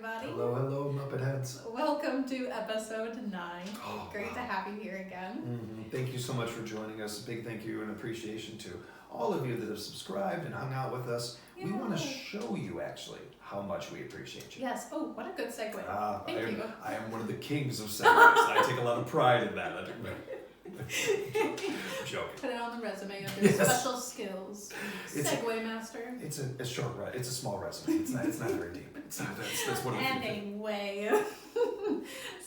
everybody. Hello, Muppet heads. Welcome to episode 9. Great wow. to have you here again. Mm-hmm. Thank you so much for joining us. A big thank you and appreciation to all of you that have subscribed and hung out with us. Yeah. We want to show you, actually, how much we appreciate you. Yes. Oh, what a good segue. Thank you. I am one of the kings of segues. I take a lot of pride in that. Joking. Put it on the resume under special skills. Segue master. It's a short, it's a small resume. It's not very deep. That's what I'm Anyway.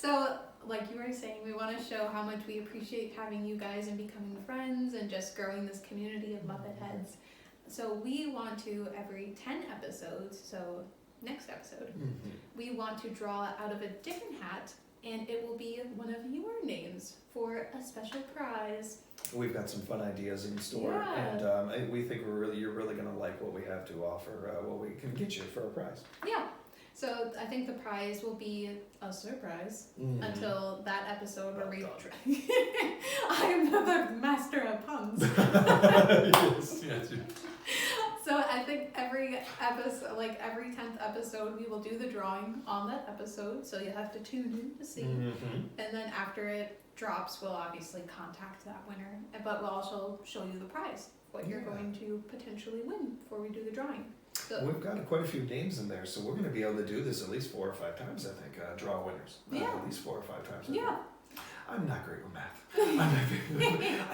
So, like you were saying, we want to show how much we appreciate having you guys and becoming friends and just growing this community of Muppet heads. So we want to, every 10 episodes, so next episode, we want to draw out of a different hat, and it will be one of your names for a special prize. We've got some fun ideas in store, and we think you're really going to like what we have to offer, what we can get you for a prize. Yeah. So I think the prize will be a surprise until that episode where we... I am the master of puns. yes. So I think every episode, like every 10th episode, we will do the drawing on that episode. So you'll have to tune in to see. And then after it drops, we'll obviously contact that winner. But we'll also show you the prize, what you're going to potentially win before we do the drawing. So, we've got quite a few names in there, so we're going to be able to do this at least 4 or 5 times, I think, draw winners. At least 4 or 5 times. Yeah. I'm not great with math.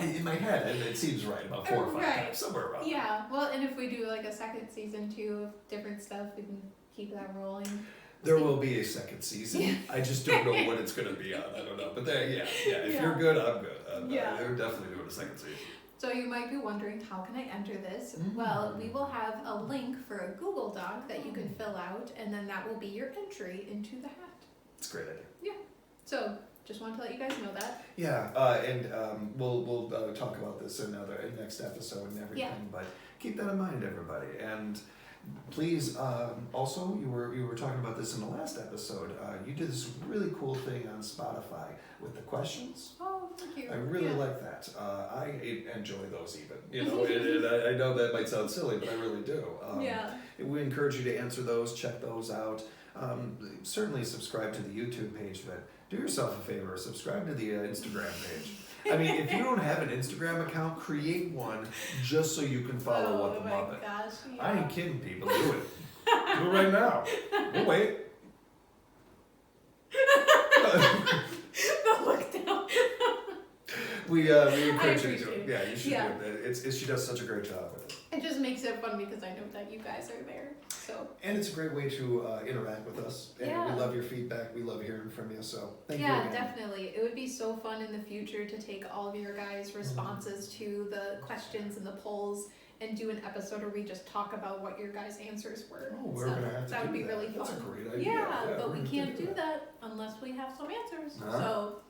In my head, it seems right, about 4 or 5 times, somewhere around. Yeah, well, and if we do like a second season too of different stuff, we can keep that rolling. There will be a second season. I just don't know what it's going to be on. I don't know. But if you're good, I'm good. They're definitely doing a second season. So you might be wondering, how can I enter this? Well, we will have a link for a Google Doc that you can fill out, and then that will be your entry into the hat. It's a great idea. Yeah. So just wanted to let you guys know that. Yeah, and we'll talk about this in next episode and everything. Yeah. But keep that in mind, everybody. And please, also, you were talking about this in the last episode. You did this really cool thing on Spotify with the questions. Oh, thank you. I really like that. I enjoy those even. I know that might sound silly, but I really do. We encourage you to answer those, check those out. Certainly subscribe to the YouTube page, but do yourself a favor, subscribe to the Instagram page. I mean, if you don't have an Instagram account, create one just so you can follow What the Muppet. Gosh, yeah. I ain't kidding, people. Do it. Do it right now. We'll wait. The look down. We encourage you to do it. Yeah, you should do it. She does such a great job with it. It just makes it fun because I know that you guys are there. So. And it's a great way to interact with us. And we love your feedback. We love hearing from you. So thank you again. Yeah, definitely. It would be so fun in the future to take all of your guys' responses to the questions and the polls and do an episode where we just talk about what your guys' answers were. Oh, we're gonna have to that would be really fun. That's a great idea. Yeah, but we can't do that unless we have some answers. So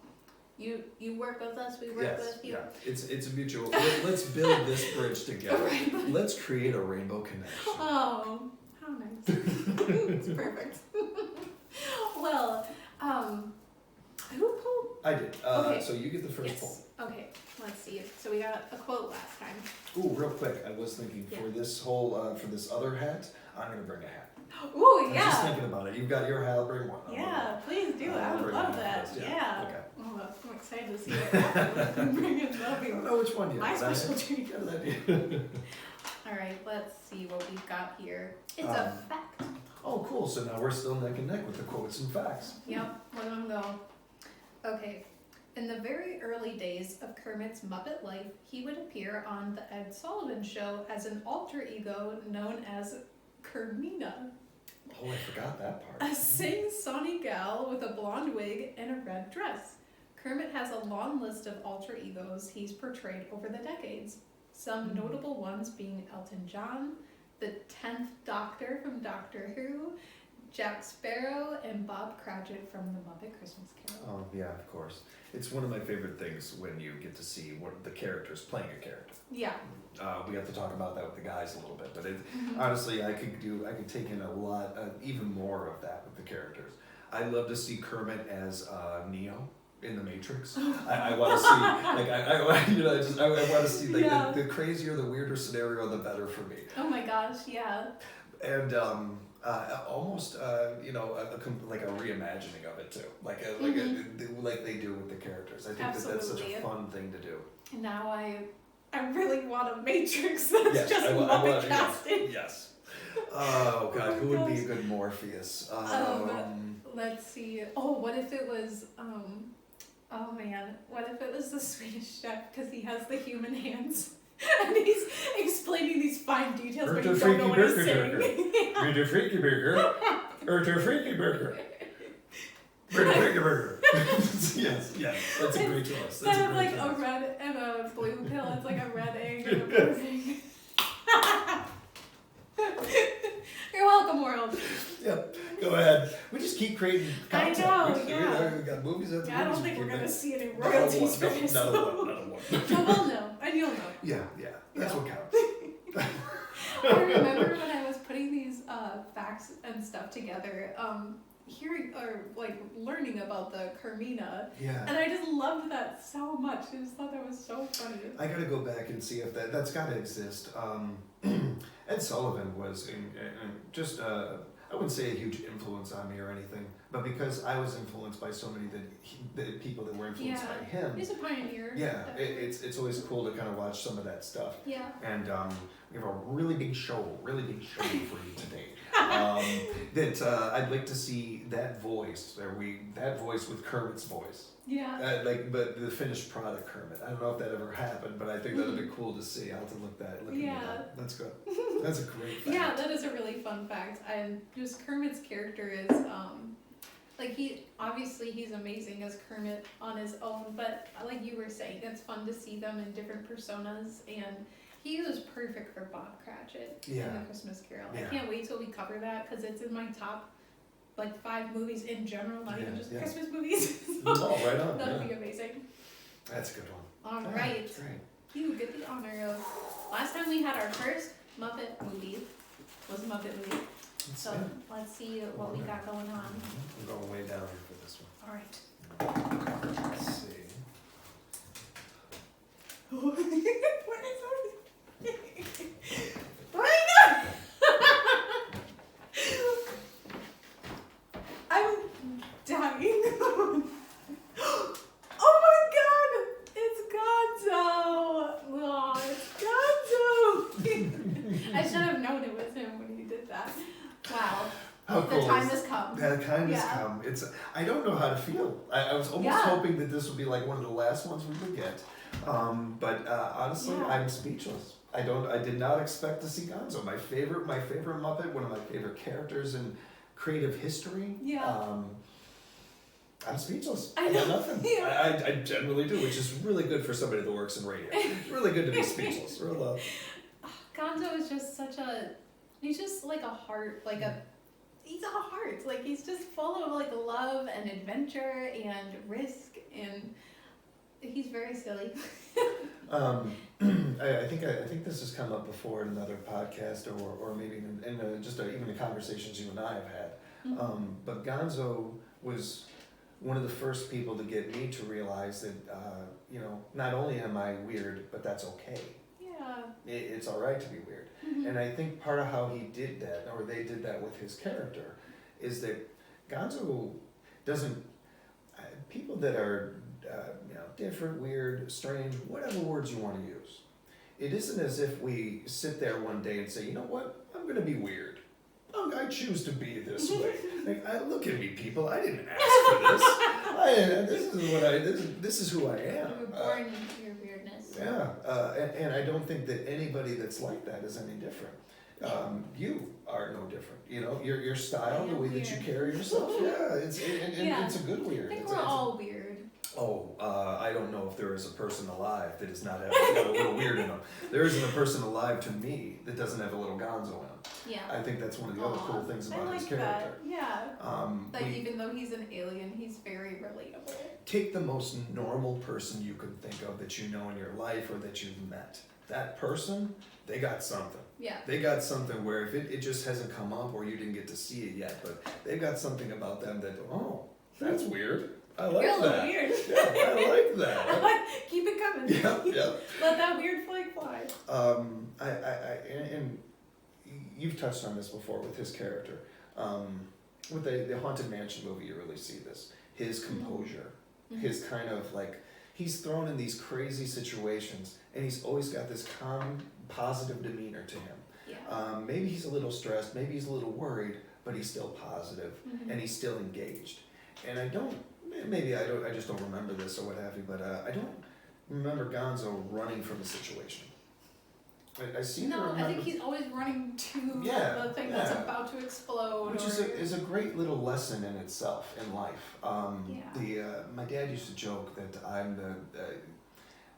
you work with us, we work with you. Yeah, it's a mutual. Let's build this bridge together. Let's create a rainbow connection. Oh, how nice. It's perfect. Well, who pulled? I did. So you get the first poll. Okay, let's see. So we got a quote last time. Ooh, real quick. I was thinking for this whole, for this other hat, I'm going to bring a hat. Ooh, I was just thinking about it. You've got your hat, I'll bring one. Please do. I would love that. Yeah. Okay. Oh, I'm excited to see what happens. Bring it up. I don't know which one you have. My special treat. All right, let's see what we've got here. It's a fact. Oh, cool. So now we're still neck and neck with the quotes and facts. Yep, let them go. Okay. In the very early days of Kermit's Muppet life, he would appear on the Ed Sullivan Show as an alter ego known as Kermenna. Oh, I forgot that part. A sing-songy gal with a blonde wig and a red dress. Kermit has a long list of alter egos he's portrayed over the decades. Some notable ones being Elton John, the 10th Doctor from Doctor Who, Jack Sparrow, and Bob Cratchit from the Muppet Christmas Carol. Oh, yeah, of course. It's one of my favorite things when you get to see what the characters playing a character. Yeah. We have to talk about that with the guys a little bit, but honestly, I could take in a lot, even more of that with the characters. I love to see Kermit as Neo in the Matrix. I want to see, I want to see, the crazier, the weirder scenario, the better for me. Oh my gosh, yeah. and almost like a reimagining of it too, like they do with the characters. I think Absolutely. that's such a fun thing to do. And now I really want a Matrix that's just Muppet casting. Yes. Oh God, who would be a good Morpheus? Let's see. Oh, what if it was oh man, what if it was the Swedish chef because he has the human hands and he's explaining these fine details, but you don't know what he's saying. Mr. Freaky Burger. Mr. Freaky Burger. Mr. Freaky Burger. Yes, that's a great choice. Instead of like a red and a blue pill, it's like a red egg and a blue egg. You're welcome, world. Yep, go ahead. We just keep creating content. I know, yeah. We got movies after movies. I don't think we're gonna see any royalties for this. Not a one. No, we'll know, and you'll know. Yeah, that's what counts. I remember when I was putting these facts and stuff together, hearing or like learning about the Kermenna, and I just loved that so much. I just thought that was so funny. I gotta go back and see if that's gotta exist. Ed Sullivan was just I wouldn't say a huge influence on me or anything, but because I was influenced by so many the people that were influenced by him. He's a pioneer. Yeah, it's always cool to kind of watch some of that stuff. Yeah. And we have a really big show for you today. That I'd like to see that voice with Kermit's voice. Yeah. But the finished product Kermit. I don't know if that ever happened, but I think that'd be cool to see. I'll have to look into that. That's good. That's a great fact. Yeah, that is a really fun fact. And just Kermit's character is he's amazing as Kermit on his own, but like you were saying, it's fun to see them in different personas, and he was perfect for Bob Cratchit in the Christmas Carol. I can't wait till we cover that because it's in my top 5 movies in general, not even just Christmas movies. Right on. That'll be amazing. That's a good one. All right. You get the honor of. Last time we had our first Muppet movie was a Muppet movie. Let's see what we got going on. I'm going way down here for this one. All right. Let's see. What is that? What is that? I'm dying. Oh my god! It's Gonzo! Oh, it's Gonzo! I should have known it was him when he did that. Wow. How The cool time has come. The time has come. I don't know how to feel. I was almost hoping that this would be like one of the last ones we would get. But honestly, I'm speechless. I did not expect to see Gonzo. My favorite Muppet, one of my favorite characters in creative history. Yeah. I'm speechless. I got nothing. Yeah. I generally do, which is really good for somebody that works in radio. It's really good to be speechless. Gonzo is just he's just like a heart, he's a heart. He's just full of love and adventure and risk, and he's very silly. I think this has come up before in another podcast or maybe in even the conversations you and I have had. Mm-hmm. But Gonzo was one of the first people to get me to realize that not only am I weird, but that's okay. Yeah. It's all right to be weird. Mm-hmm. And I think part of how he did that, or they did that with his character, is that Gonzo doesn't. People that are different, weird, strange, whatever words you want to use. It isn't as if we sit there one day and say, you know what, I'm going to be weird. I choose to be this way. Look at me, people. I didn't ask for this. This is who I am. You were born into your weirdness. Yeah, and I don't think that anybody that's like that is any different. You are no different. Your style, the way that you carry yourself. It's a good weird. I think we're all weird. I don't know if there is a person alive that does not have a little weird in them. There isn't a person alive to me that doesn't have a little Gonzo in him. Yeah. I think that's one of the other cool things about his character. That. Yeah. Even though he's an alien, he's very relatable. Take the most normal person you can think of that you know in your life or that you've met. That person, they got something. Yeah. They got something where if it just hasn't come up or you didn't get to see it yet, but they've got something about them that, that's weird. I like You're that. Weird. Yeah, I like that. Keep it coming. Yeah. Let that weird flag fly. And you've touched on this before with his character. With the Haunted Mansion movie, you really see this. His composure, his kind of like, he's thrown in these crazy situations, and he's always got this calm, positive demeanor to him. Yeah. Maybe he's a little stressed, maybe he's a little worried, but he's still positive, and he's still engaged. And I just don't remember this or what have you, but I don't remember Gonzo running from the situation. I seem to remember. I think he's always running to the thing that's about to explode. Which is a great little lesson in itself in life. My dad used to joke that I'm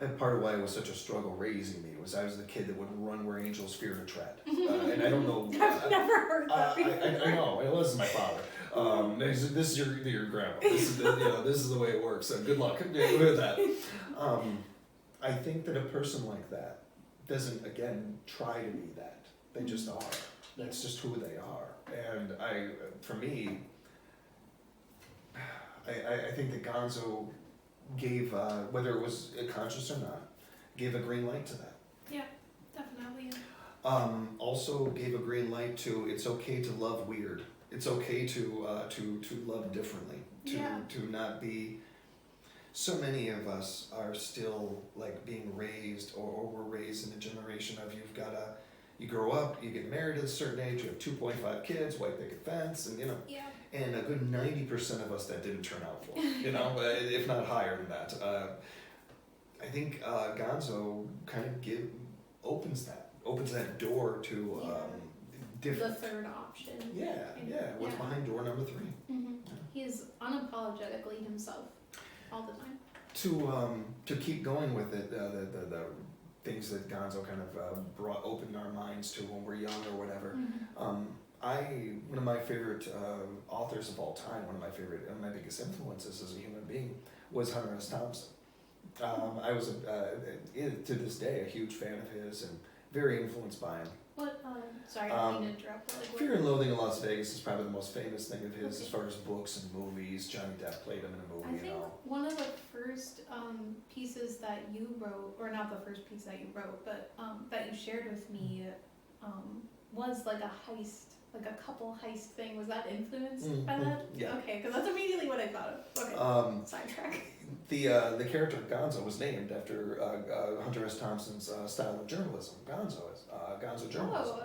and part of why it was such a struggle raising me was I was the kid that would run where angels fear to tread. And I don't know. I've never heard that before. I know. It was my father. This is your grandma. This is the way it works. So good luck with that. I think that a person like that doesn't, again, try to be that. They just are. That's just who they are. And for me, I think that Gonzo gave, whether it was conscious or not, gave a green light to that. Yeah, definitely. Also gave a green light to it's okay to love weird. It's okay to love differently. To not be. So many of us are still like being raised, or were raised in a generation of you grow up, you get married at a certain age, you have 2.5 kids, white picket fence, and and a good 90% of us that didn't turn out well, if not higher than that. I think Gonzo kind of opens that door to different. The third option. What's behind door number 3? He is unapologetically himself. All the time. To keep going with it, the things that Gonzo kind of opened our minds to when we're young or whatever. One of my favorite authors of all time, one of my biggest influences as a human being was Hunter S. Thompson. I was to this day a huge fan of his and very influenced by him. What? Sorry, I didn't mean to interrupt. Fear and Loathing in Las Vegas is probably the most famous thing of his as far as books and movies. Johnny Depp played him in a movie. I think one of the first pieces that you wrote, or not the first piece that you wrote, but that you shared with me, was like a heist, like a couple heist thing. Was that influenced by that? Yeah. Okay, because that's immediately what I thought of. Okay. Sidetrack. The character Gonzo was named after Hunter S. Thompson's style of journalism. Gonzo journalism.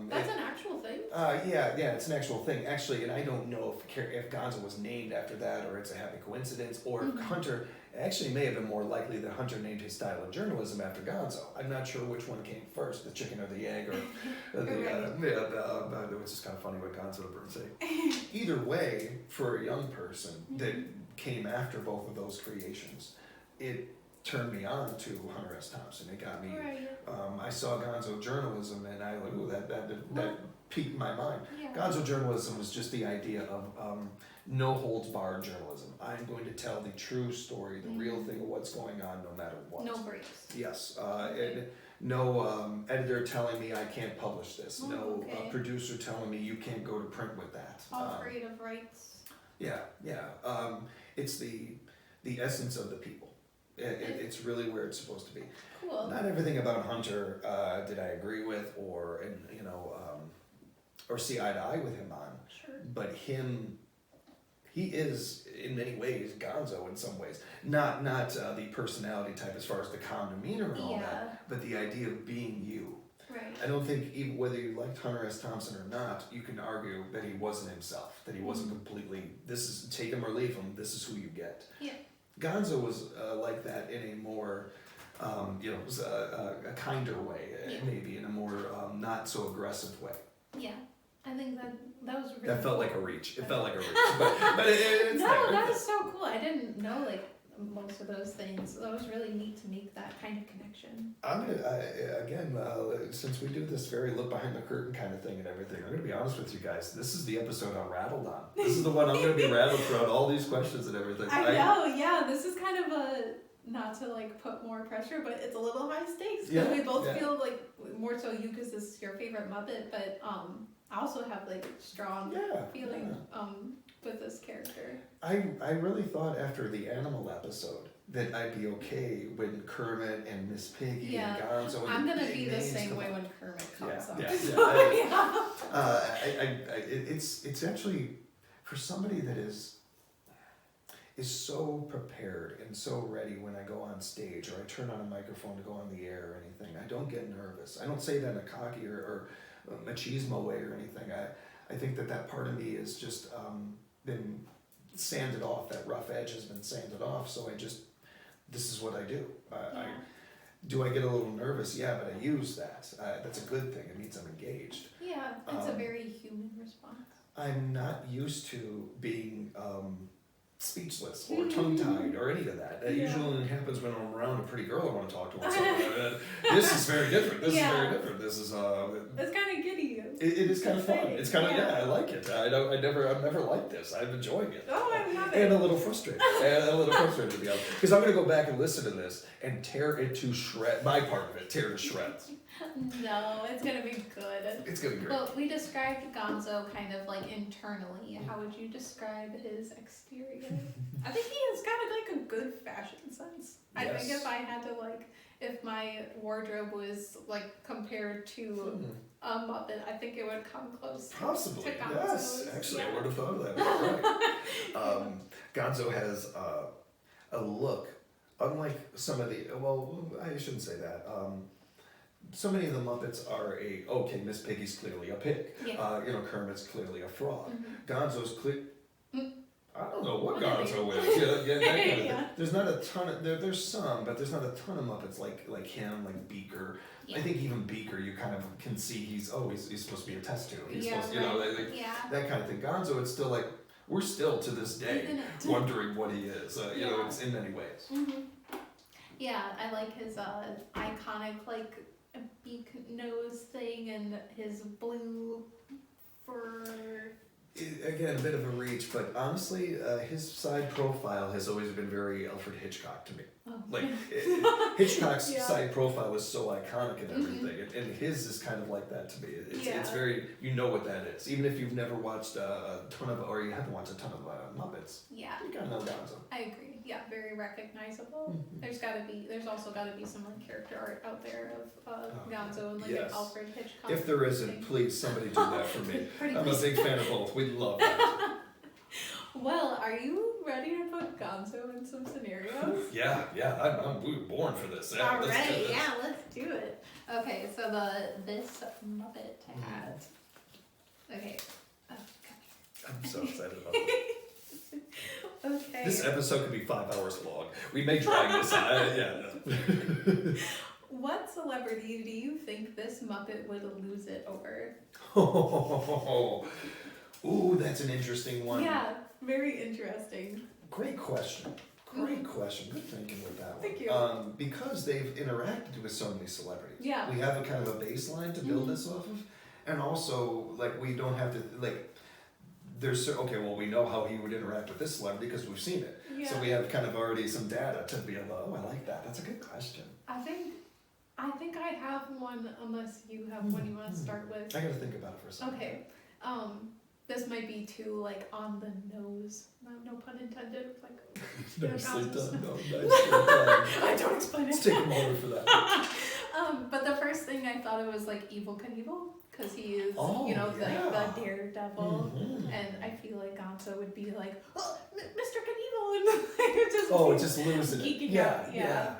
That's an actual thing? It's an actual thing. Actually, and I don't know if Gonzo was named after that or it's a happy coincidence, or if Hunter, actually may have been more likely that Hunter named his style of journalism after Gonzo. I'm not sure which one came first, the chicken or the egg, or it's just kind of funny what Gonzo would say. Either way, for a young person that came after both of those creations, it turned me on to Hunter S. Thompson. It got me. I saw Gonzo journalism, and I that piqued my mind. Gonzo journalism was just the idea of no holds barred journalism. I'm going to tell the true story, the real thing of what's going on, no matter what. No breaks. Yes. No editor telling me I can't publish this. Producer telling me you can't go to print with that. All creative rights. It's the essence of the people. It's really where it's supposed to be. Cool. Not everything about Hunter did I agree with or see eye to eye with him on. Sure. But he is in many ways Gonzo in some ways. Not the personality type as far as the calm demeanor and all that, but the idea of being you. Right. I don't think even whether you liked Hunter S. Thompson or not, you can argue that he wasn't himself, that he wasn't completely, this is, take him or leave him, this is who you get. Yeah. Gonzo was like that in a more, a kinder way, maybe in a more not so aggressive way. Yeah, I think that was really That felt cool. like a reach. It felt like a reach, but it's no, there. that is so cool. I didn't know most of those things. That was really neat to make that kind of connection. I'm gonna since we do this very look behind the curtain kind of thing and everything, I'm gonna be honest with you guys. This is the episode I'm rattled on. This is the one I'm gonna be rattled throughout all these questions and everything. I know, yeah. This is kind of not to put more pressure, but it's a little high stakes because we both feel more so you because this is your favorite Muppet, but I also have strong feeling with this character. I really thought after the animal episode that I'd be okay when Kermit and Miss Piggy and Gonzo. I'm gonna be the same way when Kermit comes up. It's actually for somebody that is so prepared and so ready when I go on stage or I turn on a microphone to go on the air or anything. I don't get nervous. I don't say that in a cocky or machismo way or anything. I think that part of me is just been sanded off. That rough edge has been sanded off. So this is what I do. Do I get a little nervous? Yeah, but I use that. That's a good thing. It means I'm engaged. Yeah, it's a very human response. I'm not used to being speechless or tongue-tied or any of that. That usually only happens when I'm around a pretty girl I want to talk to. This is very different. This is very different. This is it's kind of giddy. It is kind of fun. It's kind of I like it. I've never liked this. I'm enjoying it. Oh, I love it. And a little frustrated. To be honest, because I'm going to go back and listen to this and tear it to shreds. My part of it, tear to shreds. No, it's gonna be good. It's gonna be great. Well, we described Gonzo kind of like internally. How would you describe his exterior? I think he has got like a good fashion sense. I think if I had to if my wardrobe was compared to a Muppet, I think it would come close. Possibly, to Gonzo's. yes. Actually, I would have thought of that. Right. Gonzo has a look unlike some of the. Well, I shouldn't say that. So many of the Muppets are Miss Piggy's clearly a pig. Yeah. Kermit's clearly a frog. Gonzo's I don't know what Gonzo is. That kind of thing. There's not a ton of there's some, but there's not a ton of Muppets like him, like Beaker. Yeah. I think even Beaker, you kind of can see he's supposed to be a test tube. He's supposed to, that kind of thing. Gonzo, it's still we're still to this day wondering what he is. It's in many ways. Mm-hmm. Yeah, I like his iconic beak nose thing and his blue fur. Again, a bit of a reach, but honestly, his side profile has always been very Alfred Hitchcock to me. Oh. Hitchcock's side profile was so iconic and everything, and his is kind of like that to me. It's very, you know what that is. Even if you've never watched a ton of, or you haven't watched a ton of Muppets, you gotta know Gonzo. I agree. Yeah, very recognizable. Mm-hmm. There's also gotta be some character art out there of Gonzo and an Alfred Hitchcock. If there isn't, please somebody do that for me. I'm a big fan of both. We love that. Well, are you ready to put Gonzo in some scenarios? We were born for this. All right, let's do it. Okay, so this Muppet hat. Okay. Oh, come here. I'm so excited about this. Okay. This episode could be 5 hours long. We may drag this out. What celebrity do you think this Muppet would lose it over? Ooh, that's an interesting one. Yeah, very interesting. Great question. Good thinking with that one. Thank you. Because they've interacted with so many celebrities. Yeah. We have a kind of a baseline to build this off of. And also, we don't have to, we know how he would interact with this celebrity because we've seen it. Yeah. So we have kind of already some data to be able, I like that. That's a good question. I think I have one, unless you have one you want to start with. I gotta think about it for a second. Okay. This might be too on the nose. No pun intended. Nicely done. I don't explain it. Let's take a moment for that. But the first thing I thought of was Evel Knievel, because he is the daredevil, and I feel like Gonzo would be Mr. Knievel, and just losing it. Geeking out. Yeah.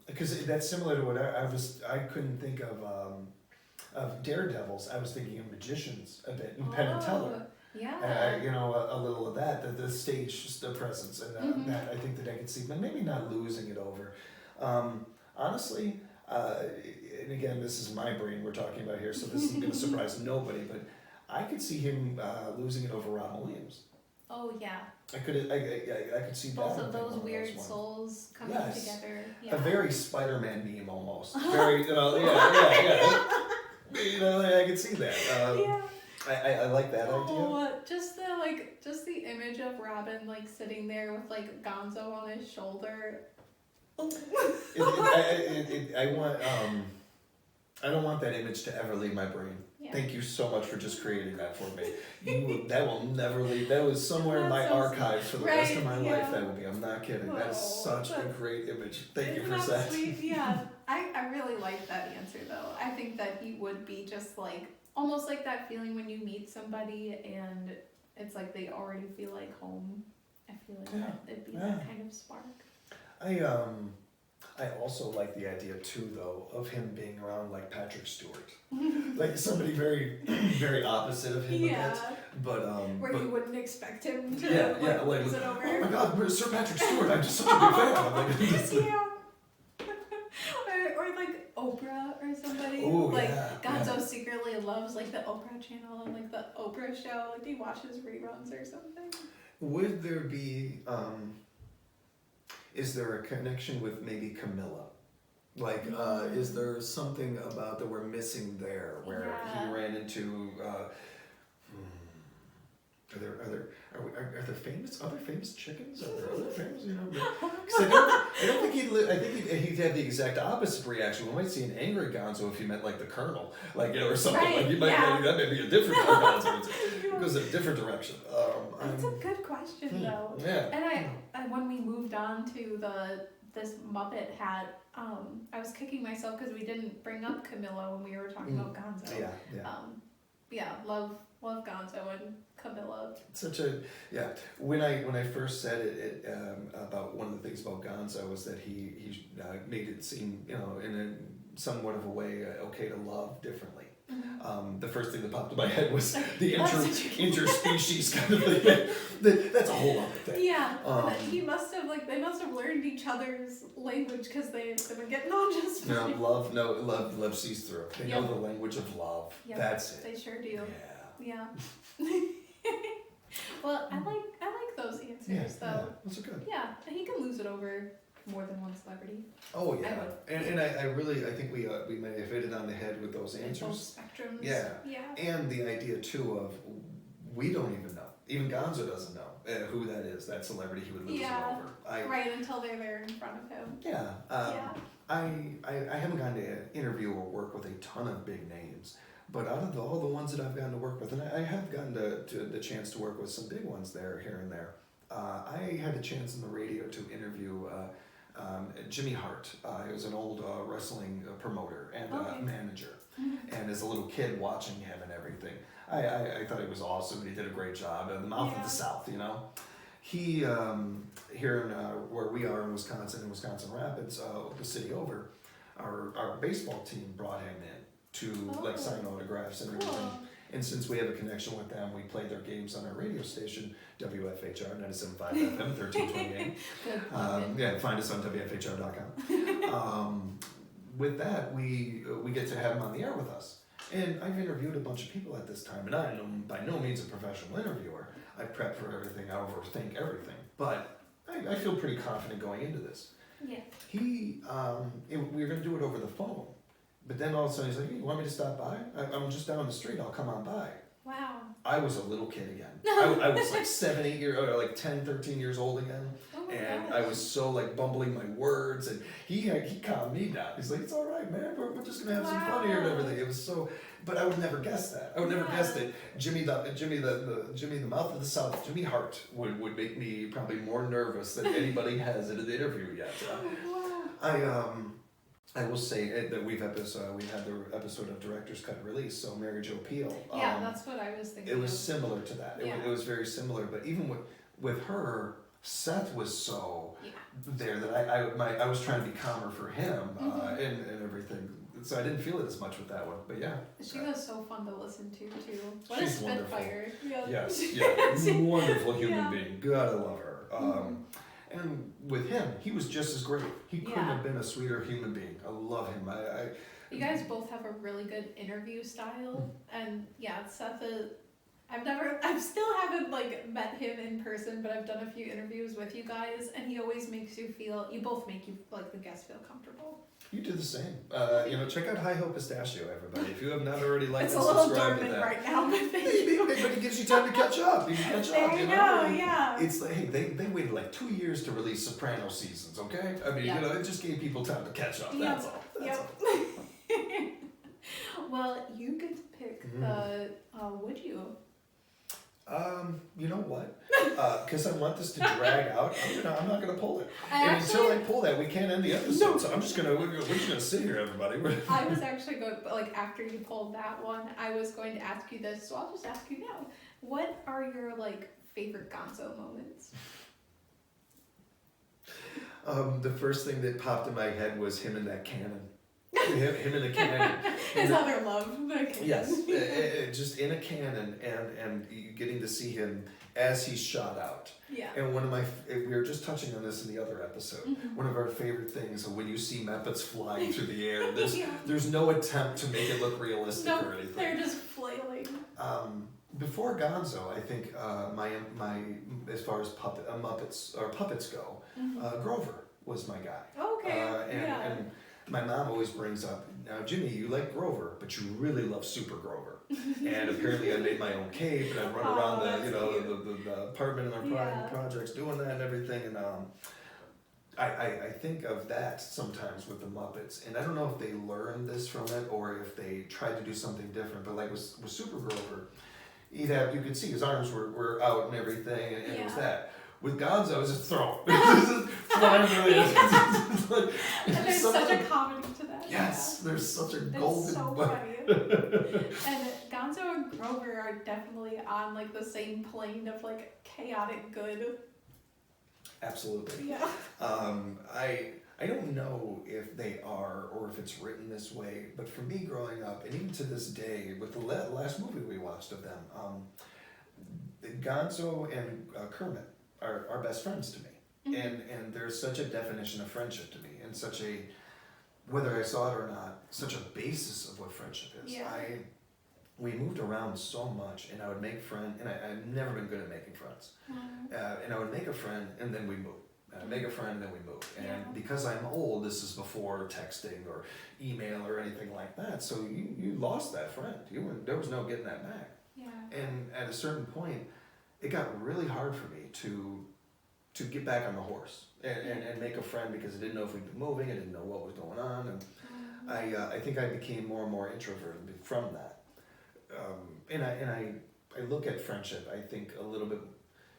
Because that's similar to what I couldn't think of daredevils. I was thinking of magicians a bit, and Penn and Teller. Yeah. A little of that, the stage, just the presence, and that I think that I could see, but maybe not losing it over. Honestly, and again, this is my brain we're talking about here, so this isn't going to surprise nobody, but I could see him losing it over Robin Williams. Oh yeah. I could see both of those weird souls coming together. Yeah. A very Spider-Man meme almost. Very, yeah. I could see that. I like that idea. Just the image of Robin sitting there with Gonzo on his shoulder. I don't want that image to ever leave my brain. Thank you so much for just creating that for me. That will never leave. That was somewhere in my archives for the rest of my life. That will be. I'm not kidding. That is such a great image. Thank you for that. Sweet? Yeah. I really like that answer though. I think that he would be just like, almost like that feeling when you meet somebody and it's like they already feel like home. I feel like it'd be that kind of spark. I also like the idea too, though, of him being around like Patrick Stewart, like somebody very, very opposite of him a bit, but where you wouldn't expect him to like, lose it over. Oh my God, Sir Patrick Stewart! I'm just such a big fan. I'm like, or like Oprah or somebody. Ooh, like Gonzo secretly loves like the Oprah channel and like the Oprah show. Like he watches reruns or something. Would there be is there a connection with maybe Kermenna? Like, is there something about that we're missing there where he ran into? Are there other famous chickens? Are there other famous? You know, because I don't think he'd. I think he'd have the exact opposite reaction. We might see an angry Gonzo if he met like the Colonel, like or something. Right, like he might that may be a different Gonzo. It goes in a different direction. That's a good question though. Yeah. And when we moved on to this Muppet hat, I was kicking myself because we didn't bring up Camilla when we were talking about Gonzo. Love Gonzo and Camilla. Such a When I first said it about one of the things about Gonzo was that he made it seem in a somewhat of a way okay to love differently. The first thing that popped in my head was the interspecies kind of thing. That's a whole other thing. Yeah, they must have learned each other's language because they were getting on just fine. Love sees through. They know the language of love. Yep. That's it. They sure do. Yeah. Well, I like those answers though. Yeah, those are good. Yeah, and he can lose it over more than one celebrity. Oh yeah, and I really think we may have hit it on the head with those answers. Both spectrums. Yeah. And the idea too of we don't even know. Even Gonzo doesn't know who that is. That celebrity he would lose it over. Right until they're there in front of him. Yeah. I haven't gotten to interview or work with a ton of big names, but out of all the ones that I've gotten to work with, and I have gotten to the chance to work with some big ones there here and there. I had the chance in the radio to interview Jimmy Hart. He was an old wrestling promoter and manager. And as a little kid watching him and everything, I thought he was awesome and he did a great job. The mouth of the South, He, here in where we are in Wisconsin Rapids, the city over, our baseball team brought him in to sign autographs and everything. Cool. And since we have a connection with them, we play their games on our radio station, WFHR 97.5 FM 1328. Find us on WFHR.com. With that, we get to have him on the air with us. And I've interviewed a bunch of people at this time, and I'm by no means a professional interviewer. I prep for everything, I overthink everything. But I feel pretty confident going into this. Yeah. We were going to do it over the phone. But then all of a sudden he's like, hey, you want me to stop by? I'm just down the street, I'll come on by. Wow. I was a little kid again. I was like 7, 8 years, or like 10, 13 years old again. Oh my and gosh. I was so like bumbling my words, and he calmed me down. He's like, it's all right, man, we're just gonna have some fun here and everything. It was so, but I would never guess that. I would never guess that Jimmy the mouth of the South, Jimmy Hart would make me probably more nervous than anybody has in an interview yet. I will say that we had the episode of Director's Cut Release, so Mary Jo Peele. Yeah, that's what I was thinking. It was similar to that. It was very similar, but even with her, Seth was so there that I was trying to be calmer for him and everything. So I didn't feel it as much with that one, but yeah. She was so fun to listen to too. What She's a spitfire. Wonderful. Yes, wonderful human being. Gotta love her. And with him, he was just as great. He couldn't have been a sweeter human being. I love him. You guys both have a really good interview style, and Seth is. I still haven't met him in person, but I've done a few interviews with you guys, and he always makes you both make the guests feel comfortable. You do the same. Check out High Hope Pistachio, everybody. If you have not already liked and subscribed to that. It's a little dormant right now, but but it gives you time to catch up. You can catch up. There you go, yeah. It's like, hey, they waited like 2 years to release Soprano seasons, okay? I mean, it just gave people time to catch up. That's all. That's all. Well, you get to pick Would you? You know what? Because I want this to drag out, I'm not gonna pull it. Until I pull that, we can't end the episode. So we're just gonna sit here, everybody. I was actually going, like, after you pulled that one, I was going to ask you this, so I'll just ask you now. What are your, like, favorite Gonzo moments? The first thing that popped in my head was him in that cannon. Him in a cannon. His other love. Yes, just in a cannon, and getting to see him as he's shot out. Yeah. And we were just touching on this in the other episode. Mm-hmm. One of our favorite things, when you see Muppets flying through the air, there's no attempt to make it look realistic or anything. They're just flailing. Before Gonzo, I think my as far as puppets go, mm-hmm. Grover was my guy. Okay. And my mom always brings up, now Jimmy, you like Grover, but you really love Super Grover. And apparently I made my own cape, and I run around the apartment and our projects doing that and everything. And I think of that sometimes with the Muppets, and I don't know if they learned this from it or if they tried to do something different. But like with Super Grover, you could see his arms were out and everything, and it was that. With Gonzo, it was just throw. Flying really. And there's such a comedy to that. Yes, there's such a golden. It's so funny. And Gonzo and Grover are definitely on, like, the same plane of, like, chaotic good. Absolutely. Yeah. I don't know if they are or if it's written this way, but for me growing up, and even to this day, with the last movie we watched of them, Gonzo and Kermit are best friends to me. Mm-hmm. And there's such a definition of friendship to me, and such a, whether I saw it or not, such a basis of what friendship is. Yeah. We moved around so much, and I would make friends, and I've never been good at making friends. Mm-hmm. And I would make a friend, and then we move. And I'd make a friend, and then we move. And because I'm old, this is before texting or email or anything like that, so you lost that friend. There was no getting that back. Yeah. And at a certain point, it got really hard for me to get back on the horse and make a friend, because I didn't know if we'd be moving, I didn't know what was going on, and I think I became more and more introverted from that. And I look at friendship, I think, a little bit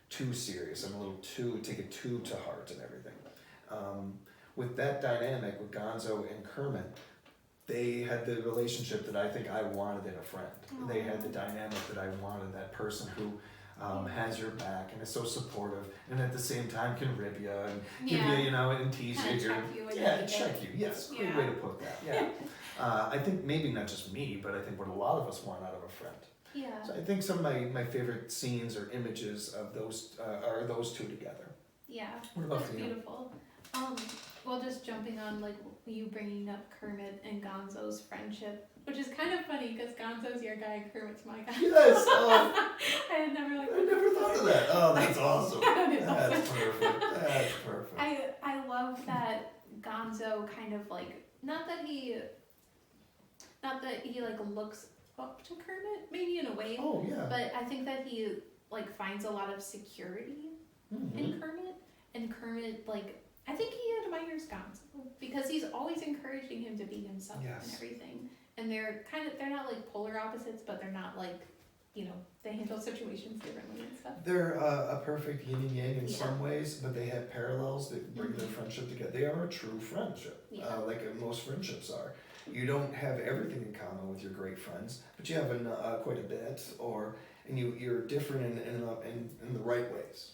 too serious. I'm a little take it too to heart and everything. With that dynamic with Gonzo and Kermit, they had the relationship that I think I wanted in a friend. Aww. They had the dynamic that I wanted, that person who has your back and is so supportive, and at the same time can rib you and give you, and tease you. Check you. Yes, great way to put that. Yeah. I think maybe not just me, but I think what a lot of us want out of a friend. Yeah. So I think some of my favorite scenes or images of those are those two together. Yeah. What about That's beautiful. Well, just jumping on, like, you bringing up Kermit and Gonzo's friendship, which is kind of funny because Gonzo's your guy, Kermit's my guy. Yes. I never thought of that. Oh, that's awesome. That's perfect. I love that Gonzo kind of, like, not that he like looks up to Kermit, maybe in a way. Oh yeah. But I think that he, like, finds a lot of security in Kermit, and Kermit, like, I think he admires Gonzo because he's always encouraging him to be himself and everything. And they're not like polar opposites, but they're not like, they handle situations differently and stuff. They're a perfect yin and yang in some ways, but they have parallels that bring their friendship together. They are a true friendship, like most friendships are. You don't have everything in common with your great friends, but you have quite a bit, and you're different in the right ways,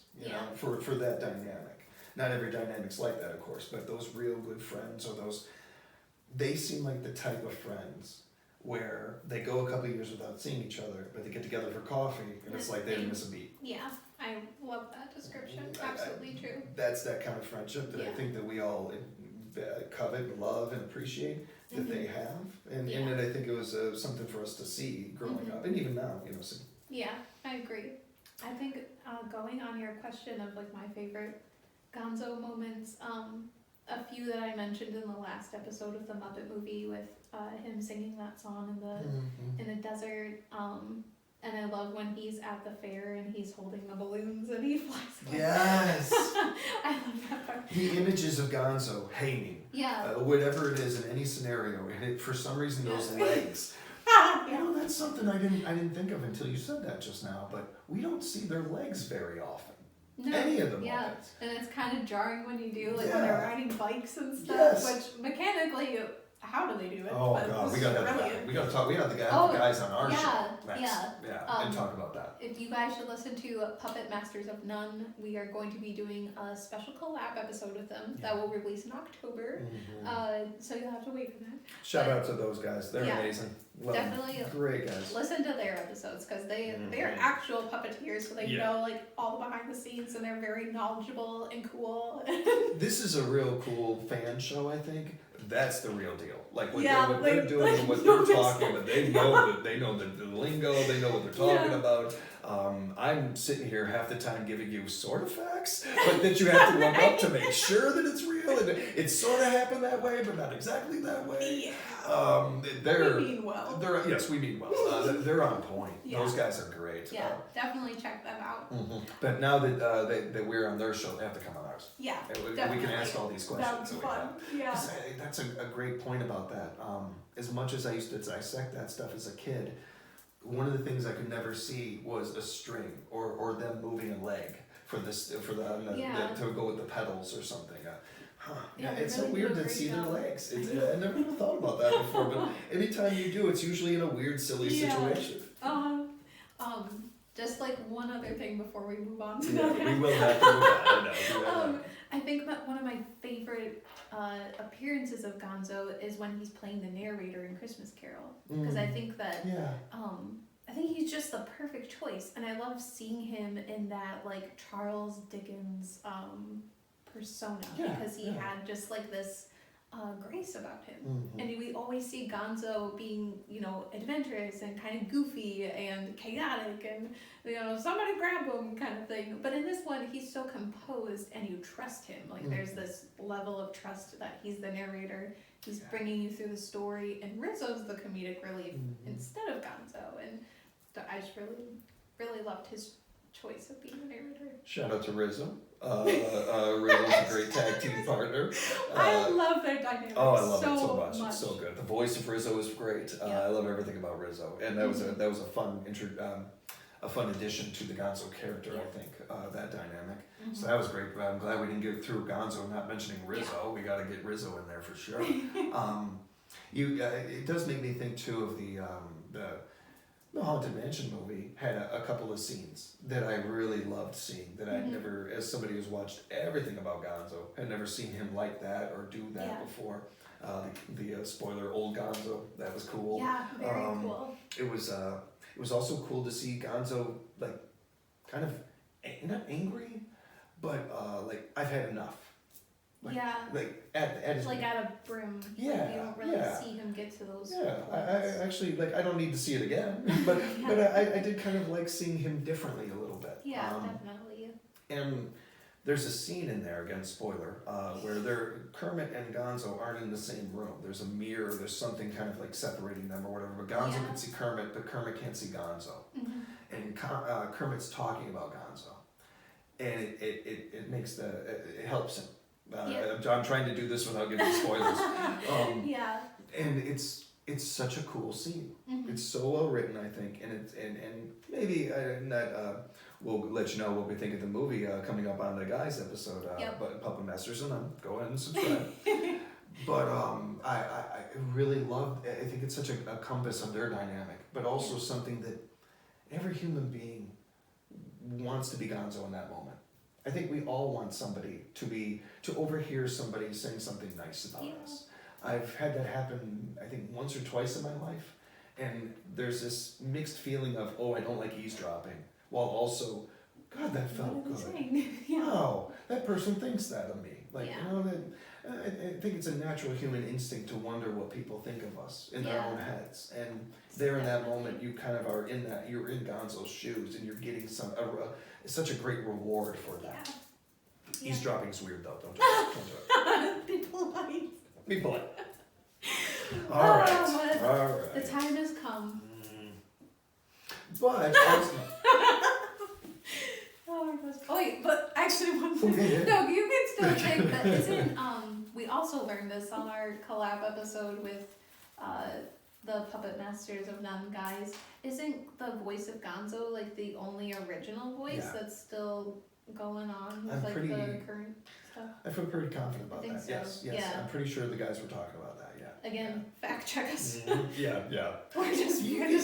for that dynamic. Not every dynamic's like that, of course, but those real good friends, or they seem like the type of friends where they go a couple of years without seeing each other, but they get together for coffee, and it's like they didn't miss a beat. Yeah, I love that description. Absolutely true. That's that kind of friendship that I think that we all covet, love, and appreciate that they have, and I think it was something for us to see growing up, and even now, see. Yeah, I agree. I think going on your question of, like, my favorite Gonzo moments, a few that I mentioned in the last episode of the Muppet movie with him singing that song in the desert, and I love when he's at the fair and he's holding the balloons and he flies away. Yes! I love that part. The images of Gonzo hanging, whatever it is in any scenario, and for some reason those legs, That's something I didn't think of until you said that just now. But we don't see their legs very often. No, any of the yeah, Muppets. And it's kind of jarring when you do, like Yeah. when they're riding bikes and stuff, Yes. which mechanically, how do they do it? Oh But God, this we is gotta have that. brilliant. We gotta talk. We have the Oh, guys on our yeah, show next. yeah. And talk about that. If you guys should listen to Puppet Masters of None, we are going to be doing a special collab episode with them that will release in October. So you'll have to wait for that. Shout out to those guys. They're yeah, amazing. Love definitely them. Great guys. Listen to their episodes because they're actual puppeteers, so they know like all the behind the scenes, and they're very knowledgeable and cool. This is a real cool fan show, I think. That's the real deal. Like what they they're doing and what they're talking about. They know the lingo, they know what they're talking about. I'm sitting here half the time giving you sort of facts, but that you have to look up to make sure that it's real. And it sort of happened that way, but not exactly that way. Yeah. We mean well. Yes, we mean well. They're on point. Yeah. Those guys are great. Yeah, definitely check them out. But now that we're on their show, they have to come on ours. Yeah, we definitely. can ask all these questions. That'd be fun. Yeah. That's a great point about that. As much as I used to dissect that stuff as a kid, one of the things I could never see was a string or them moving a leg to go with the pedals or something. It's so weird to see their legs. I never even thought about that before, but anytime you do, it's usually in a weird, silly situation. Just like one other thing before we move on to that. We will have to move on. I think that one of my favorite appearances of Gonzo is when he's playing the narrator in Christmas Carol, because I think that I think he's just the perfect choice, and I love seeing him in that like Charles Dickens persona, because he had just like this grace about him. And we always see Gonzo being, adventurous and kind of goofy and chaotic and, somebody grab him kind of thing. But in this one, he's so composed and you trust him. Like there's this level of trust that he's the narrator. He's bringing you through the story, and Rizzo's the comedic relief instead of Gonzo. And I just really loved his choice of being the narrator. Shout out to Rizzo. Rizzo's a great tag team partner. I love their dynamic. Oh, I love it so much. It's so good. The voice of Rizzo is great. I love everything about Rizzo, and that was a fun addition to the Gonzo character. I think that dynamic. So that was great. I'm glad we didn't get through Gonzo not mentioning Rizzo. We got to get Rizzo in there for sure. It does make me think too of the Haunted Mansion movie had a couple of scenes that I really loved seeing, that I'd never, as somebody who's watched everything about Gonzo, had never seen him like that or do that before. The spoiler, old Gonzo, that was cool. Yeah, very cool. It was also cool to see Gonzo like kind of not angry, but like I've had enough. Like at his like at a brim. Yeah, like you don't really see him get to those. Yeah, I actually I don't need to see it again, but I did kind of like seeing him differently a little bit. Yeah, definitely. And there's a scene in there, again spoiler, where Kermit and Gonzo aren't in the same room. There's a mirror. There's something kind of like separating them or whatever. But Gonzo can see Kermit, but Kermit can't see Gonzo. And Kermit's talking about Gonzo, and it makes it helps him. I'm trying to do this without giving spoilers. And it's such a cool scene. It's so well written, I think, and maybe we'll let you know what we think of the movie coming up on the guys episode. But Puppet Masters and them, go ahead and subscribe. But I really loved. I think it's such a compass of their dynamic, but also something that every human being wants to be Gonzo in that moment. I think we all want somebody to overhear somebody saying something nice about us. I've had that happen, I think, once or twice in my life, and there's this mixed feeling of, I don't like eavesdropping, while also, God, that felt good. Wow, that person thinks that of me. I think it's a natural human instinct to wonder what people think of us in their own heads, and there in that moment, you kind of are in that. You're in Gonzo's shoes, and you're getting such a great reward for that. Eavesdropping's weird though, don't do it. Be polite. Be polite. All right. The time has come. But oh my gosh. Oh wait, but actually one thing. No, you can still think that isn't we also learned this on our collab episode with the puppet masters of them guys, isn't the voice of Gonzo like the only original voice that's still going on with like the current stuff? I feel pretty confident about that. So. Yes. Yeah. I'm pretty sure the guys were talking about that. Yeah. Again, fact check us. Yeah. We're just even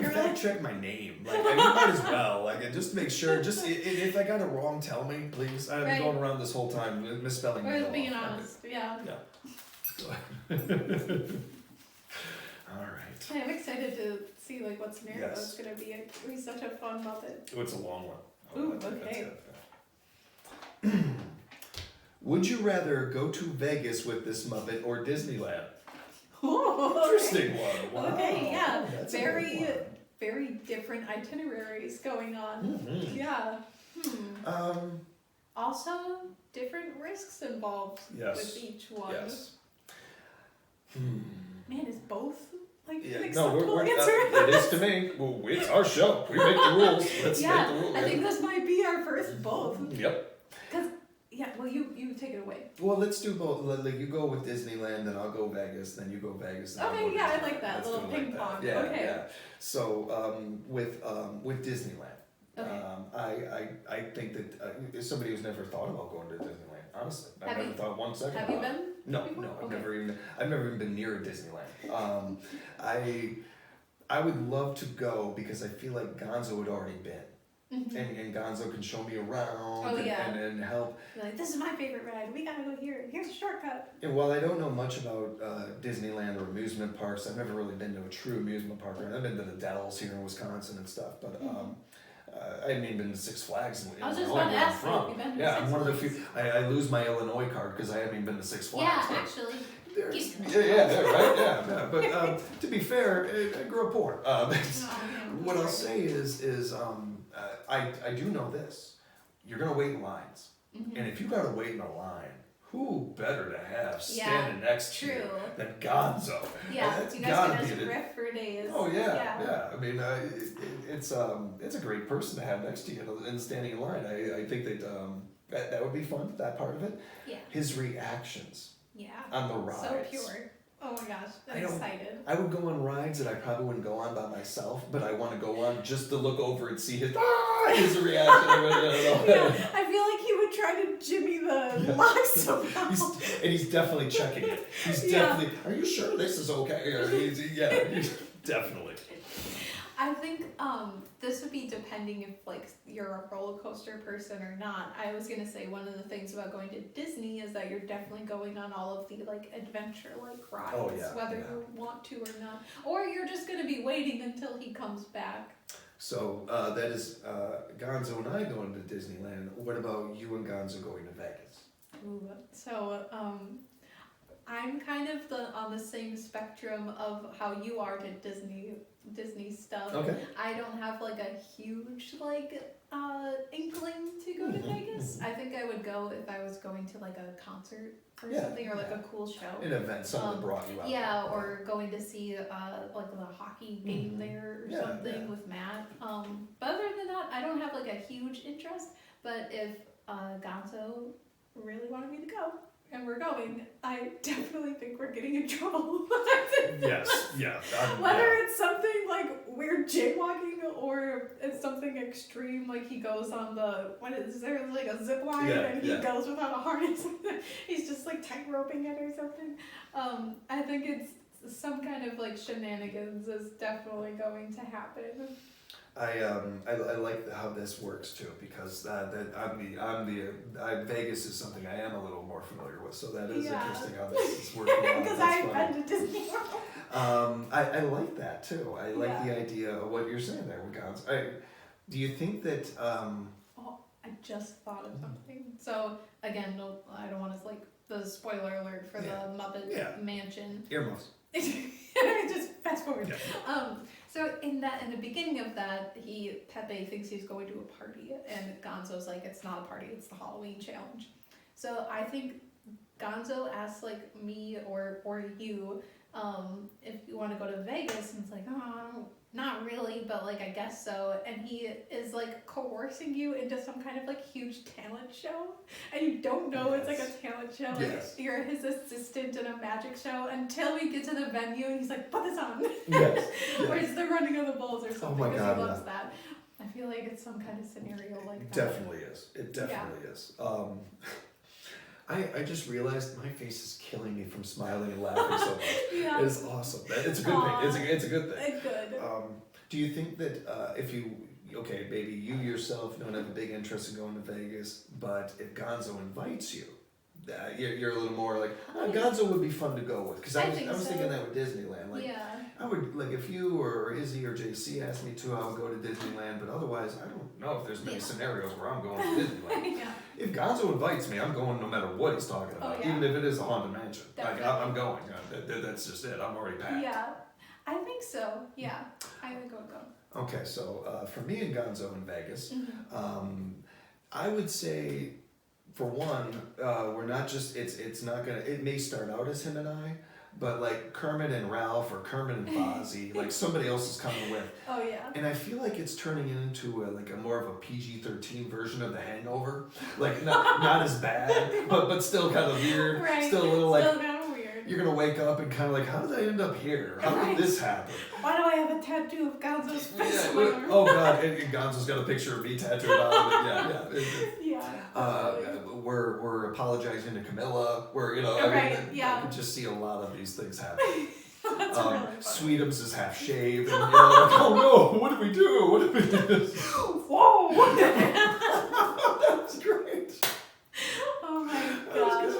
fact check my name. Like, you might as well. Like, just to make sure. Just if I got it wrong, tell me, please. I've been going around this whole time misspelling. We're being honest. Yeah. All right. I'm excited to see like what scenario it's gonna be. It'll be such a fun Muppet. Oh, it's a long one. Ooh, okay. Would you rather go to Vegas with this Muppet or Disneyland? Oh, interesting one. Wow. Okay, yeah. That's very different itineraries going on. Mm-hmm. Yeah. Also, different risks involved with each one. Yes. Man, is both like an No, acceptable answer? it is to me. Well, it's our show. We make the rules. Let's make the rules. I think this might be our first both. Yep. Because, well, you take it away. Well, let's do both. Like, you go with Disneyland, then I'll go Vegas, then you go Vegas. Then Okay, I'll go I Disneyland. like that. Let's Little do it ping pong. Yeah, Okay. yeah. So, with Disneyland, I think that somebody who's never thought about going to Disneyland, honestly. I've never thought 1 second Have about you it. been? No, I've never even been near a Disneyland. I would love to go because I feel like Gonzo had already been. Mm-hmm. And Gonzo can show me around and help. You're like, this is my favorite ride. We gotta go here. Here's a shortcut. And while I don't know much about Disneyland or amusement parks, I've never really been to a true amusement park. I've been to the Dells here in Wisconsin and stuff, but I haven't even been to Six Flags in I was just Illinois, about to ask where I'm you, from. I'm one of the few. I lose my Illinois card because I haven't even been to Six Flags. Yeah, actually. Right. But to be fair, I grew up poor. What I'll say is I do know this. You're gonna wait in lines, and if you gotta wait in a line, who better to have standing next to you than Gonzo? Yeah, you guys can just riff for days. Oh yeah. I mean, it's a great person to have next to you and standing in line. I think that would be fun. That part of it. Yeah. His reactions. Yeah. On the rides. So pure. Oh my gosh, I'm excited. I would go on rides that I probably wouldn't go on by myself, but I want to go on just to look over and see his reaction. Yeah, I feel like he would try to jimmy the locks somehow. He's definitely checking it. He's definitely, are you sure this is okay? He's definitely. I think this would be depending if like you're a roller coaster person or not. I was gonna say one of the things about going to Disney is that you're definitely going on all of the like adventure like rides, whether you want to or not, or you're just gonna be waiting until he comes back. So that is Gonzo and I going to Disneyland. What about you and Gonzo going to Vegas? Ooh, so I'm kind of on the same spectrum of how you are to Disney stuff. Okay. I don't have like a huge like inkling to go to Vegas. I think I would go if I was going to like a concert or something, or like a cool show. An event, something that brought you out. Yeah, or going to see like a hockey game there or something with Matt. But other than that, I don't have like a huge interest. But if Gonzo really wanted me to go, and we're going, I definitely think we're getting in trouble. Yes. Whether it's something like weird jaywalking or it's something extreme, like he goes on there like a zip line and he goes without a harness. He's just like tight roping it or something. I think it's some kind of like shenanigans is definitely going to happen. I like how this works too, because Vegas is something I am a little more familiar with, so that is interesting how this is working out. Because I've been to Disney World. I like that too. I like the idea of what you're saying there with Gonzo. Do you think that? I just thought of something. So again, no, I don't want to like the spoiler alert for the Muppet Mansion. Earmuffs. Just fast forward. Yeah. So in the beginning of that, Pepe thinks he's going to a party, and Gonzo's like, it's not a party, it's the Halloween challenge. So I think Gonzo asks like me or you if you want to go to Vegas, and it's like, oh, I don't not really, but like I guess so, and he is like coercing you into some kind of like huge talent show, and you don't know it's like a talent show. Like you're his assistant in a magic show until we get to the venue, and he's like, "Put this on." Yes. Or it's the running of the bulls or something, because God, he loves that. I feel like it's some kind of scenario like that. Definitely is. It definitely is. I just realized my face is killing me from smiling and laughing so much. Yeah. It is awesome. It's a good thing. It's a good thing. It's good. Do you think that if you, okay, maybe you yourself don't have a big interest in going to Vegas, but if Gonzo invites you, you're a little more like, Gonzo would be fun to go with. Because I was thinking that with Disneyland. Like, I would, like, if you or Izzy or JC asked me to, I would go to Disneyland, but otherwise, I don't know if there's many scenarios where I'm going to Disneyland. If Gonzo invites me, I'm going no matter what he's talking about, even if it is a haunted mansion. Definitely. Like, I'm going. That's just it. I'm already packed. Yeah, I think so. Yeah, I think I would go. Okay, so for me and Gonzo in Vegas, I would say, for one, we're not just, it's not gonna, it may start out as him and I, but like Kermit and Ralph or Kermit and Fozzie, like somebody else is coming with. Oh yeah. And I feel like it's turning into a more of a PG-13 version of the Hangover. Like not as bad, but still kind of weird. Right. Still a little like, still kind of weird. You're gonna wake up and kind of like, how did I end up here? How did this happen? Why do I have a tattoo of Gonzo's face? Oh God, and Gonzo's got a picture of me tattooed on it. We're apologizing to Camilla. We're I could just see a lot of these things happen. That's really funny. Sweetums is half shaved, and you're like, oh no, what did we do? What did we do? Whoa! That was great. Oh my gosh.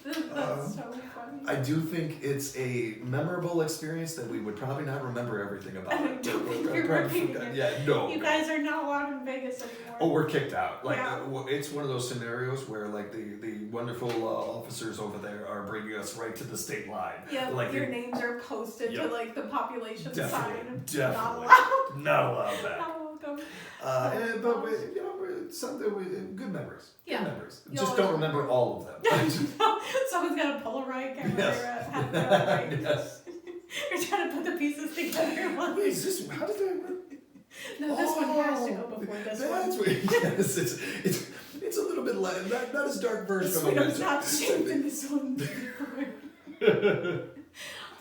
That's so funny. I do think it's a memorable experience that we would probably not remember everything about. I don't think you're repeating it. Yeah, no. You guys are not allowed in Vegas anymore. Oh, we're kicked out. Like it's one of those scenarios where like the wonderful officers over there are bringing us right to the state line. Yeah, like your names are posted to like the population sign. Definitely. Not allowed back. Not welcome. But something good memories. Yeah. Good memories. Just don't remember all of them. Someone's got a Polaroid camera. Yes. You're trying to put the pieces together. Wait, is this? How did I? No, this one has to go before this one. That's what. Yes, it's a little bit not as dark version of it. It's not shaped in this one.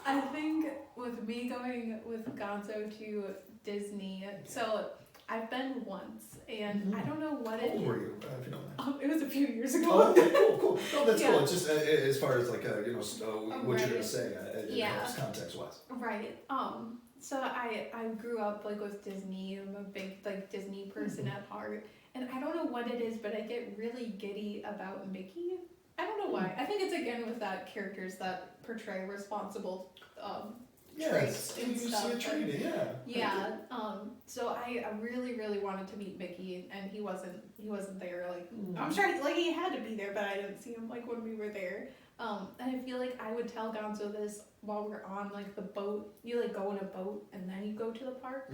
I think with me going with Gonzo to Disney, so I've been once, and I don't know what it is. How old were you, if you don't mind? It was a few years ago. Oh, okay, cool. No, that's cool. It's just as far as like what you're gonna say, context-wise. Right. So I grew up like with Disney. I'm a big like Disney person at heart, and I don't know what it is, but I get really giddy about Mickey. I don't know why. I think it's again with that characters that portray responsible traits and stuff. Yeah. So I really, really wanted to meet Mickey, and he wasn't there. Like I'm sure he had to be there, but I didn't see him like when we were there. And I feel like I would tell Gonzo this while we're on like the boat. You like go in a boat and then you go to the park,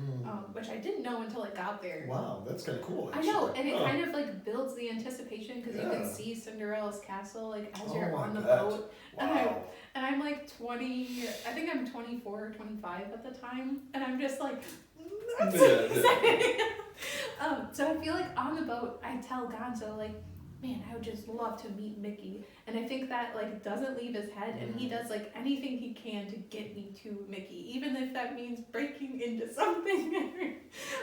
which I didn't know until I got there. Wow, that's kind of cool. Actually. I know, and it kind of like builds the anticipation because you can see Cinderella's castle like as you're on the boat. Wow. And I'm like 20. I think I'm 24 or 25 at the time, and I'm just like. I'm so excited. So I feel like on the boat, I tell Gonzo like, man, I would just love to meet Mickey. And I think that like doesn't leave his head, and he does like anything he can to get me to Mickey, even if that means breaking into something.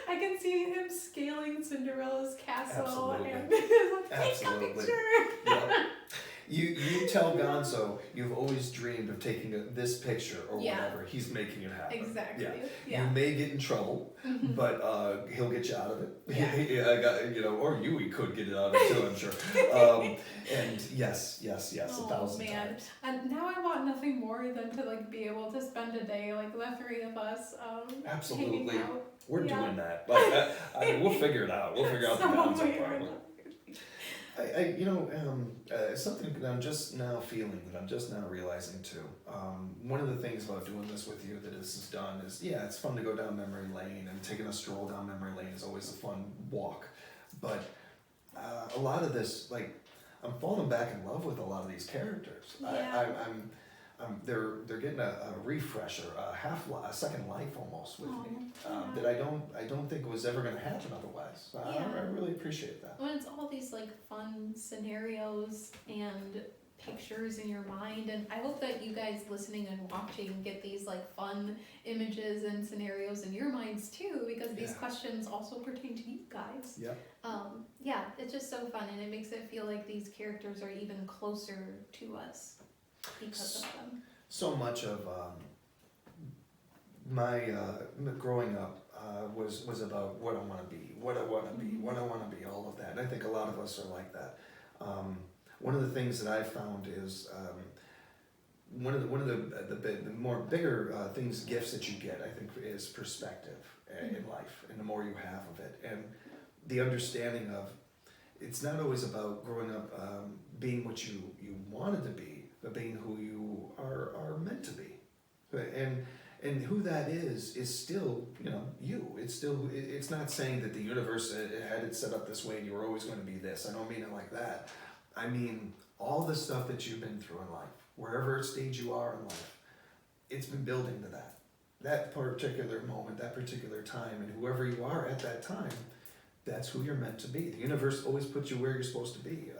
I can see him scaling Cinderella's castle. Absolutely. And take a picture. Yeah. You tell Gonzo you've always dreamed of taking this picture or whatever. He's making it happen. Exactly. Yeah. You may get in trouble, but he'll get you out of it. Yeah. Or he could get it out of it too, I'm sure. And yes, 1,000 times. And now I want nothing more than to like be able to spend a day like the three of us. Absolutely. Hanging out. We're doing that. Like, we'll figure it out. We'll figure out the Gonzo problem. Something that I'm just now feeling, that I'm just now realizing too. One of the things about doing this with you that this has done is, it's fun to go down memory lane, and taking a stroll down memory lane is always a fun walk. But a lot of this, like, I'm falling back in love with a lot of these characters. Yeah. they're getting a refresher, a second life almost with me, that I don't think was ever going to happen otherwise. I really appreciate that. Well, it's all these like fun scenarios and pictures in your mind, and I hope that you guys listening and watching get these like fun images and scenarios in your minds too, because these questions also pertain to you guys. Yeah, it's just so fun, and it makes it feel like these characters are even closer to us because of them. So much of my growing up was about what I want to be, what I want to be, what I want to be, all of that. And I think a lot of us are like that. One of the things that I found is one of the more bigger things, gifts that you get, I think, is perspective in life, and the more you have of it, and the understanding of it's not always about growing up being what you wanted to be, but being who you are meant to be, and who that is still you. It's not saying that the universe had it set up this way and you were always going to be this. I don't mean it like that. I mean, all the stuff that you've been through in life, wherever stage you are in life, it's been building to that particular moment, that particular time, and whoever you are at that time, that's who you're meant to be. The universe always puts you where you're supposed to be.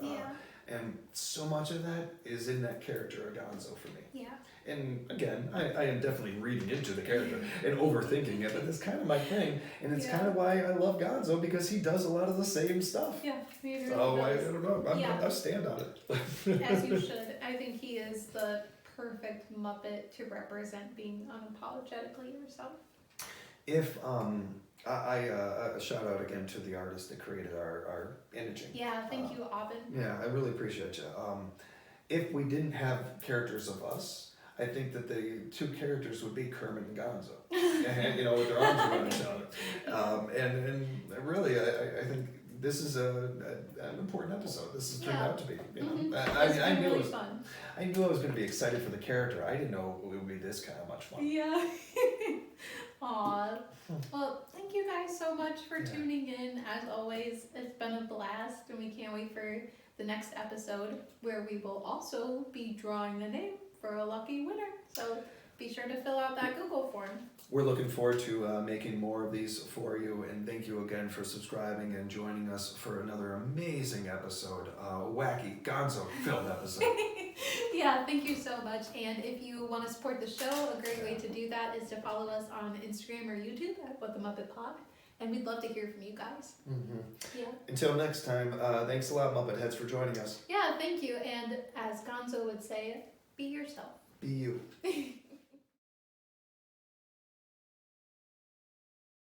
And so much of that is in that character of Gonzo for me. Yeah. And again, I am definitely reading into the character and overthinking it, but that's kind of my thing. And it's kind of why I love Gonzo, because he does a lot of the same stuff. Yeah, he really so does. I don't know. I stand on it. As you should. I think he is the perfect Muppet to represent being unapologetically yourself. If a shout out again to the artist that created our imaging. Yeah, thank you, Aubin. Yeah, I really appreciate you. If we didn't have characters of us, I think that the two characters would be Kermit and Gonzo, and, with their arms around each other. And really, I think this is an important episode. This has turned out to be. I knew really fun. I knew I was going to be excited for the character. I didn't know it would be this kind of much fun. Yeah. Aw. Well, thank you guys so much for tuning in. As always, it's been a blast, and we can't wait for the next episode where we will also be drawing a name for a lucky winner. So be sure to fill out that Google form. We're looking forward to making more of these for you, and thank you again for subscribing and joining us for another amazing episode, wacky Gonzo-filled episode. Yeah, thank you so much. And if you want to support the show, a great way to do that is to follow us on Instagram or YouTube at What the Muppet Pod. And we'd love to hear from you guys. Yeah. Until next time, thanks a lot, Muppet Heads, for joining us. Yeah, thank you. And as Gonzo would say, be yourself. Be you.